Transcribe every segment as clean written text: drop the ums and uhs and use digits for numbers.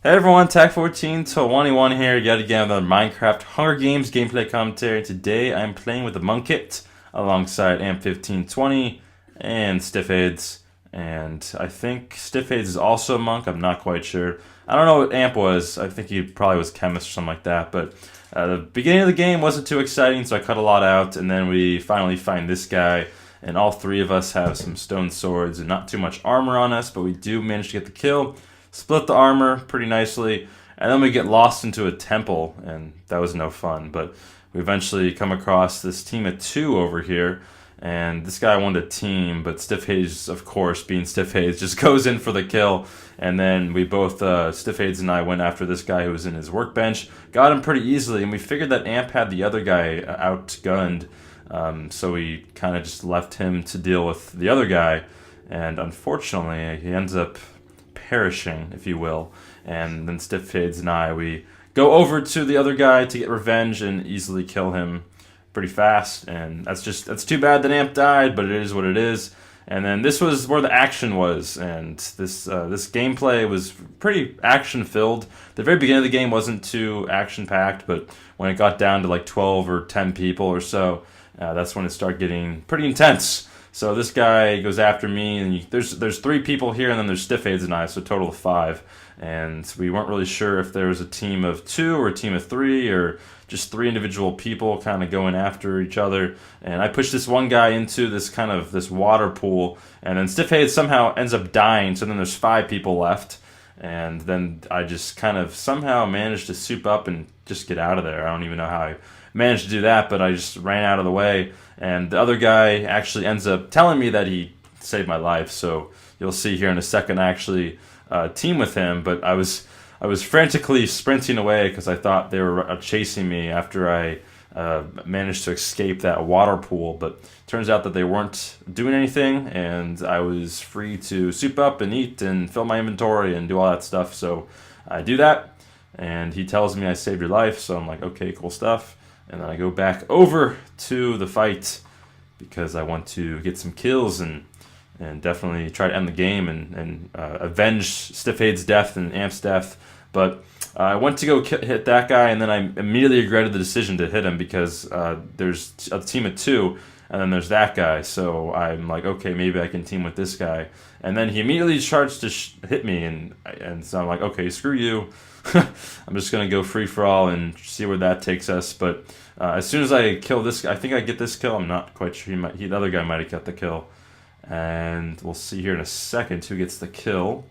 Hey everyone, Tech1421 here, yet again with another Minecraft Hunger Games gameplay commentary. Today I'm playing with the Monk Kit alongside AMP1520 and Stiffhades. And I think Stiffhades is also a monk, I'm not quite sure. I don't know what AMP was, I think he probably was chemist or something like that. But the beginning of the game wasn't too exciting, so I cut a lot out. And then we finally find this guy. And all three of us have some stone swords and not too much armor on us, but we do manage to get the kill. Split the armor pretty nicely, and then we get lost into a temple, and that was no fun. But we eventually come across this team of two over here, and this guy wanted a team, but Stiffhades, of course, being Stiffhades, just goes in for the kill. And then we both, Stiffhades and I, went after this guy who was in his workbench, got him pretty easily, and we figured that Amp had the other guy outgunned, so we kind of just left him to deal with the other guy, and unfortunately, he ends up perishing, if you will. And then Stiffhades and I, we go over to the other guy to get revenge and easily kill him pretty fast. And that's too bad that Amp died, but it is what it is. And then this was where the action was, and this gameplay was pretty action filled. The very beginning of the game wasn't too action packed, but when it got down to like 12 or 10 people or so, that's when it started getting pretty intense. So this guy goes after me, and there's three people here, and then there's Stiffhades and I, so a total of five. And we weren't really sure if there was a team of two or a team of three, or just three individual people kind of going after each other. And I pushed this one guy into this water pool, and then Stiffhades somehow ends up dying. So then there's five people left, and then I just kind of somehow managed to soup up and just get out of there. I don't even know how I managed to do that, but I just ran out of the way. And the other guy actually ends up telling me that he saved my life. So you'll see here in a second I actually team with him. But I was frantically sprinting away because I thought they were chasing me after I managed to escape that water pool. But turns out that they weren't doing anything, and I was free to soup up and eat and fill my inventory and do all that stuff. So I do that, and he tells me I saved your life. So I'm like, okay, cool stuff. And then I go back over to the fight because I want to get some kills and definitely try to end the game and avenge Stiffhades' death and Amp's death. But I went to go hit that guy, and then I immediately regretted the decision to hit him because there's a team of two, and then there's that guy. So I'm like, okay, maybe I can team with this guy. And then he immediately charged to hit me, and so I'm like, okay, screw you. I'm just going to go free for all and see where that takes us. But as soon as I kill this guy, I think I get this kill. I'm not quite sure. The other guy might have got the kill. And we'll see here in a second who gets the kill.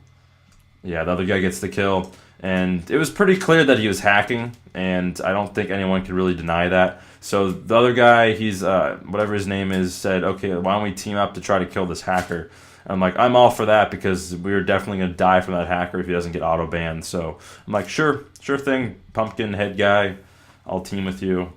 Yeah, the other guy gets the kill. And it was pretty clear that he was hacking, and I don't think anyone could really deny that. So the other guy, he's, whatever his name is, said, okay, why don't we team up to try to kill this hacker? I'm like, I'm all for that because we're definitely going to die from that hacker if he doesn't get auto-banned. So I'm like, sure thing, pumpkin head guy, I'll team with you.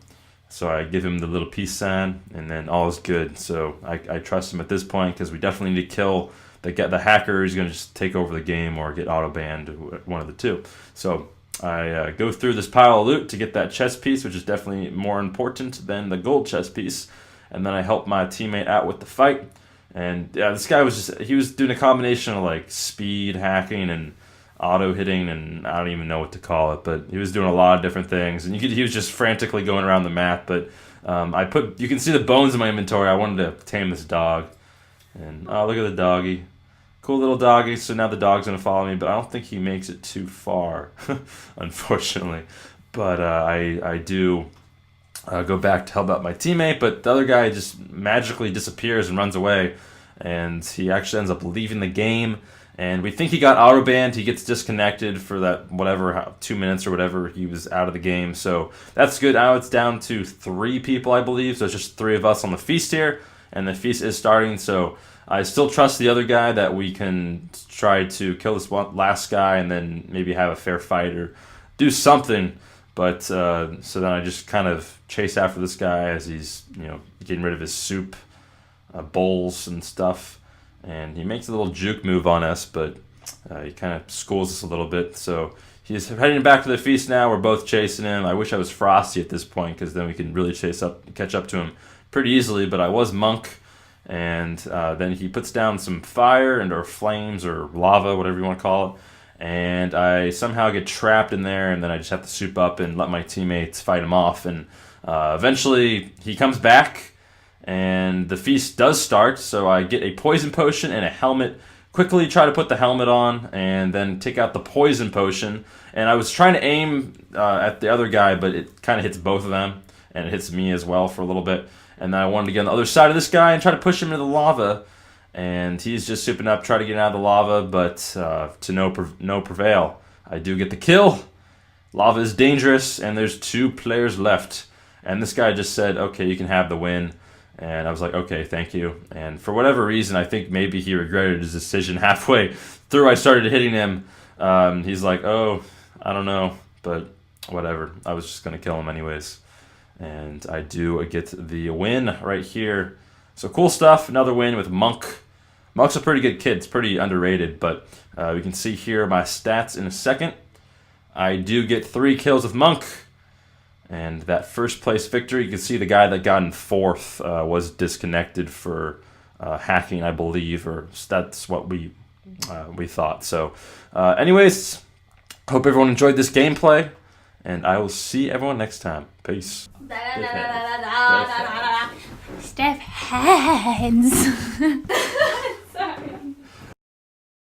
So I give him the little peace sign, and then all is good. So I trust him at this point because we definitely need to kill the hacker who's going to just take over the game or get auto-banned, one of the two. So I go through this pile of loot to get that chest piece, which is definitely more important than the gold chest piece. And then I help my teammate out with the fight. And yeah, this guy he was doing a combination of like speed hacking and auto hitting, and I don't even know what to call it, but he was doing a lot of different things, and he was just frantically going around the map. But you can see the bones in my inventory. I wanted to tame this dog, and oh, look at the doggy, cool little doggy. So now the dog's gonna follow me, but I don't think he makes it too far, unfortunately. But I do go back to help out my teammate, but the other guy just magically disappears and runs away, and he actually ends up leaving the game. And we think he got auto banned. He gets disconnected for that 2 minutes or whatever he was out of the game. So that's good. Now it's down to 3 people, I believe. So it's just 3 of us on the feast here, and the feast is starting. So I still trust the other guy that we can try to kill this last guy and then maybe have a fair fight or do something. But so then I just kind of chase after this guy as he's getting rid of his soup bowls and stuff. And he makes a little juke move on us, but he kind of schools us a little bit. So he's heading back to the feast now. We're both chasing him. I wish I was Frosty at this point because then we can really catch up to him pretty easily. But I was Monk, and then he puts down some fire or flames or lava, whatever you want to call it. and I somehow get trapped in there, and then I just have to soup up and let my teammates fight him off, and eventually he comes back, and the feast does start, so I get a poison potion and a helmet. Quickly try to put the helmet on, and then take out the poison potion, and I was trying to aim at the other guy, but it kind of hits both of them, and it hits me as well for a little bit, and then I wanted to get on the other side of this guy and try to push him into the lava, and he's just souping up, trying to get out of the lava, but to no prevail. I do get the kill. Lava is dangerous, and there's 2 players left. And this guy just said, okay, you can have the win. And I was like, okay, thank you. And for whatever reason, I think maybe he regretted his decision. Halfway through, I started hitting him. He's like, oh, I don't know, but whatever. I was just going to kill him anyways. And I do get the win right here. So cool stuff. Another win with Monk. Monk's a pretty good kid. It's pretty underrated, but we can see here my stats in a second. I do get 3 kills with Monk. And that first place victory, you can see the guy that got in 4th was disconnected for hacking, I believe, or that's what we thought. So anyways, hope everyone enjoyed this gameplay, and I will see everyone next time. Peace. Stiffhades.